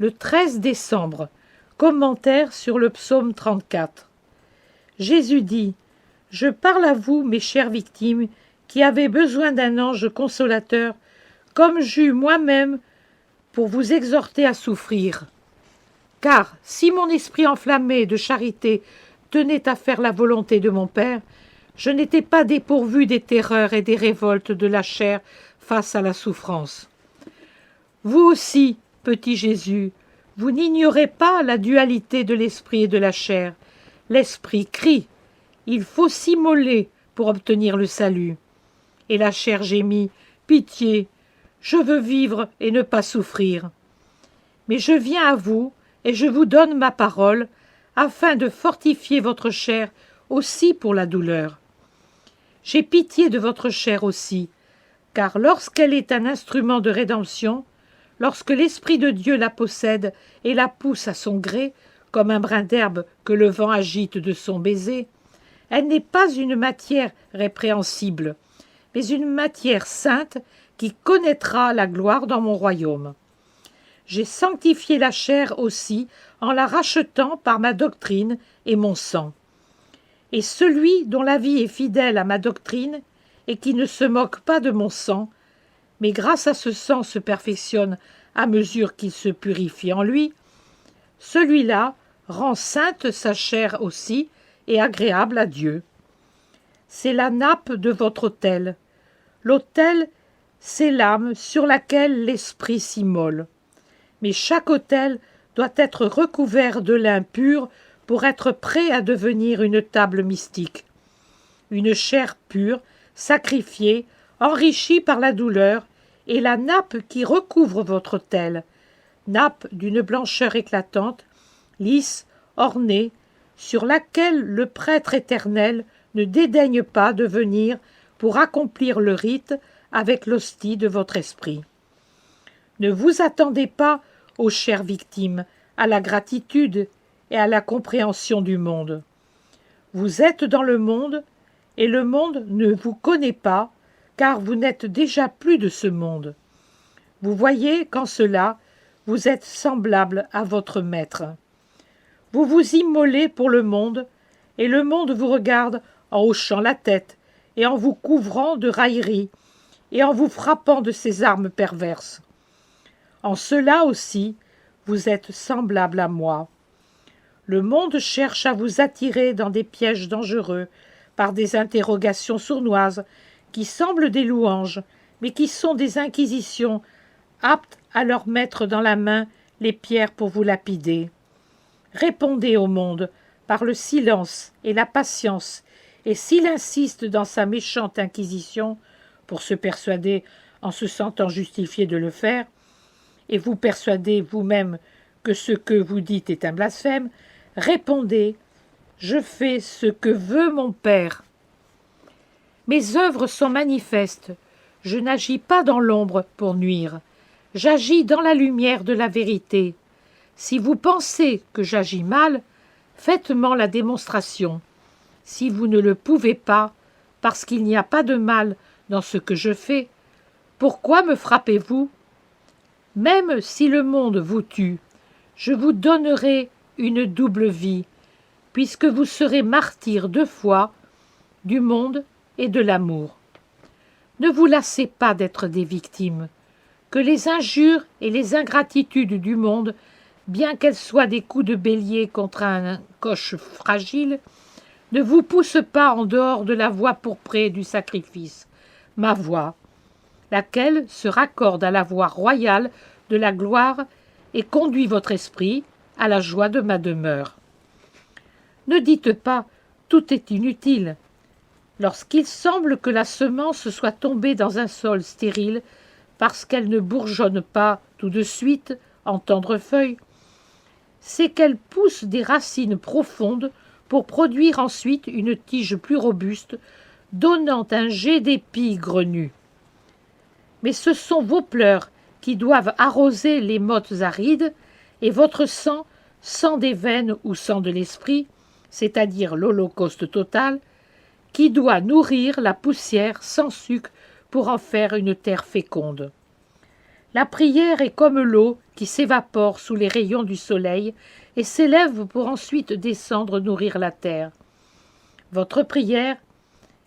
le 13 décembre, commentaire sur le psaume 34. Jésus dit : Je parle à vous, mes chères victimes, qui avez besoin d'un ange consolateur, comme j'eus moi-même pour vous exhorter à souffrir. Car si mon esprit enflammé de charité tenait à faire la volonté de mon Père, je n'étais pas dépourvu des terreurs et des révoltes de la chair face à la souffrance. Vous aussi, petit Jésus, vous n'ignorez pas la dualité de l'esprit et de la chair. L'esprit crie, il faut s'immoler pour obtenir le salut. Et la chair gémit, pitié, je veux vivre et ne pas souffrir. Mais je viens à vous et je vous donne ma parole, afin de fortifier votre chair aussi pour la douleur. J'ai pitié de votre chair aussi, car lorsqu'elle est un instrument de rédemption, lorsque l'Esprit de Dieu la possède et la pousse à son gré, comme un brin d'herbe que le vent agite de son baiser, elle n'est pas une matière répréhensible, mais une matière sainte qui connaîtra la gloire dans mon royaume. J'ai sanctifié la chair aussi en la rachetant par ma doctrine et mon sang. Et celui dont la vie est fidèle à ma doctrine et qui ne se moque pas de mon sang, mais grâce à ce sang se perfectionne à mesure qu'il se purifie en lui, celui-là rend sainte sa chair aussi et agréable à Dieu. C'est la nappe de votre autel. L'autel, c'est l'âme sur laquelle l'esprit s'immole. Mais chaque autel doit être recouvert de lin pur pour être prêt à devenir une table mystique. Une chair pure, sacrifiée, enrichie par la douleur, et la nappe qui recouvre votre autel, nappe d'une blancheur éclatante, lisse, ornée, sur laquelle le prêtre éternel ne dédaigne pas de venir pour accomplir le rite avec l'hostie de votre esprit. Ne vous attendez pas, ô chères victimes, à la gratitude et à la compréhension du monde. Vous êtes dans le monde, et le monde ne vous connaît pas, car vous n'êtes déjà plus de ce monde. Vous voyez qu'en cela, vous êtes semblable à votre maître. Vous vous immolez pour le monde, et le monde vous regarde en hochant la tête, et en vous couvrant de railleries, et en vous frappant de ses armes perverses. En cela aussi, vous êtes semblable à moi. Le monde cherche à vous attirer dans des pièges dangereux, par des interrogations sournoises, qui semblent des louanges, mais qui sont des inquisitions, aptes à leur mettre dans la main les pierres pour vous lapider. Répondez au monde par le silence et la patience, et s'il insiste dans sa méchante inquisition, pour se persuader en se sentant justifié de le faire, et vous persuadez vous-même que ce que vous dites est un blasphème, répondez : je fais ce que veut mon Père. Mes œuvres sont manifestes, je n'agis pas dans l'ombre pour nuire, j'agis dans la lumière de la vérité. Si vous pensez que j'agis mal, faites-m'en la démonstration. Si vous ne le pouvez pas, parce qu'il n'y a pas de mal dans ce que je fais, pourquoi me frappez-vous ? Même si le monde vous tue, je vous donnerai une double vie, puisque vous serez martyrs 2 fois, du monde et de l'amour. Ne vous lassez pas d'être des victimes, que les injures et les ingratitudes du monde, bien qu'elles soient des coups de bélier contre un coche fragile, ne vous poussent pas en dehors de la voie pourprée du sacrifice, ma voie, laquelle se raccorde à la voie royale de la gloire et conduit votre esprit à la joie de ma demeure. Ne dites pas « tout est inutile ». Lorsqu'il semble que la semence soit tombée dans un sol stérile parce qu'elle ne bourgeonne pas tout de suite en tendres feuilles, c'est qu'elle pousse des racines profondes pour produire ensuite une tige plus robuste, donnant un jet d'épis grenus. Mais ce sont vos pleurs qui doivent arroser les mottes arides, et votre sang, sang des veines ou sang de l'esprit, c'est-à-dire l'holocauste total, qui doit nourrir la poussière sans sucre pour en faire une terre féconde. La prière est comme l'eau qui s'évapore sous les rayons du soleil et s'élève pour ensuite descendre nourrir la terre. Votre prière,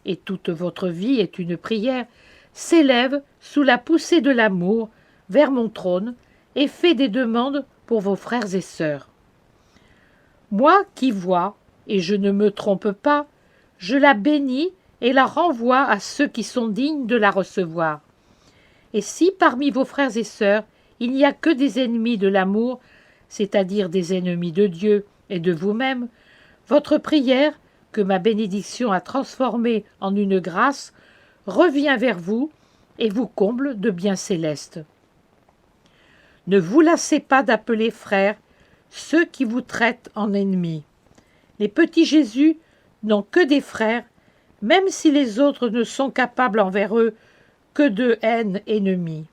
et toute votre vie est une prière, s'élève sous la poussée de l'amour vers mon trône et fait des demandes pour vos frères et sœurs. Moi qui vois, et je ne me trompe pas, je la bénis et la renvoie à ceux qui sont dignes de la recevoir. Et si parmi vos frères et sœurs il n'y a que des ennemis de l'amour, c'est-à-dire des ennemis de Dieu et de vous-même, votre prière, que ma bénédiction a transformée en une grâce, revient vers vous et vous comble de biens célestes. Ne vous lassez pas d'appeler frères ceux qui vous traitent en ennemis. Les petits Jésus n'ont que des frères, même si les autres ne sont capables envers eux que de haine ennemie.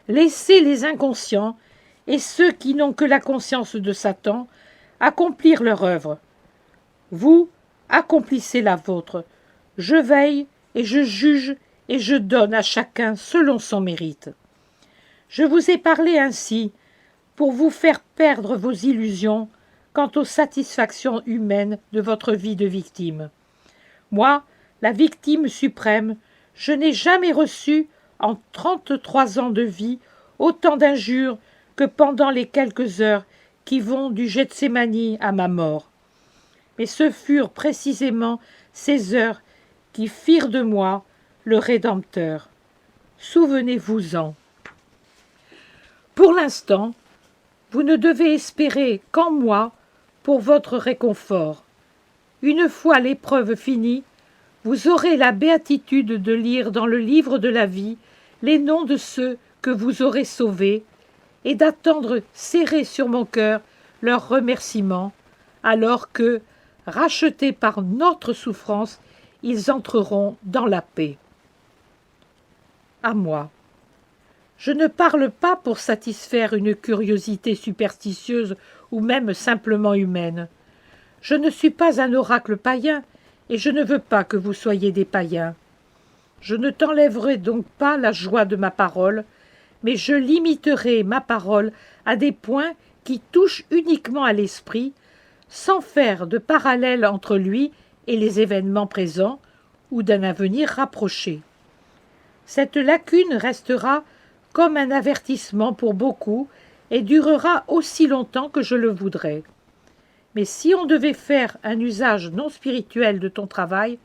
Laissez les inconscients et ceux qui n'ont que la conscience de Satan accomplir leur œuvre. Vous, accomplissez la vôtre. Je veille et je juge et je donne à chacun selon son mérite. Je vous ai parlé ainsi pour vous faire perdre vos illusions quant aux satisfactions humaines de votre vie de victime. Moi, la victime suprême, je n'ai jamais reçu, en 33 ans de vie, autant d'injures que pendant les quelques heures qui vont du Gethsémani à ma mort. Mais ce furent précisément ces heures qui firent de moi le Rédempteur. Souvenez-vous-en. Pour l'instant, vous ne devez espérer qu'en moi pour votre réconfort. Une fois l'épreuve finie, vous aurez la béatitude de lire dans le livre de la vie les noms de ceux que vous aurez sauvés et d'attendre serrés sur mon cœur leurs remerciements, alors que, rachetés par notre souffrance, ils entreront dans la paix. À moi. Je ne parle pas pour satisfaire une curiosité superstitieuse ou même simplement humaine. Je ne suis pas un oracle païen, et je ne veux pas que vous soyez des païens. Je ne t'enlèverai donc pas la joie de ma parole, mais je limiterai ma parole à des points qui touchent uniquement à l'esprit, sans faire de parallèle entre lui et les événements présents ou d'un avenir rapproché. Cette lacune restera comme un avertissement pour beaucoup et durera aussi longtemps que je le voudrai. Mais si on devait faire un usage non spirituel de ton travail,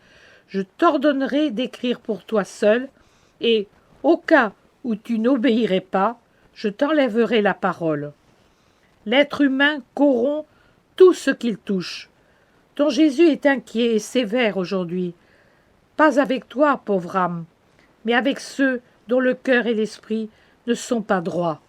je t'ordonnerai d'écrire pour toi seul, et, au cas où tu n'obéirais pas, je t'enlèverai la parole. L'être humain corrompt tout ce qu'il touche. Ton Jésus est inquiet et sévère aujourd'hui. Pas avec toi, pauvre âme, mais avec ceux dont le cœur et l'esprit ne sont pas droits.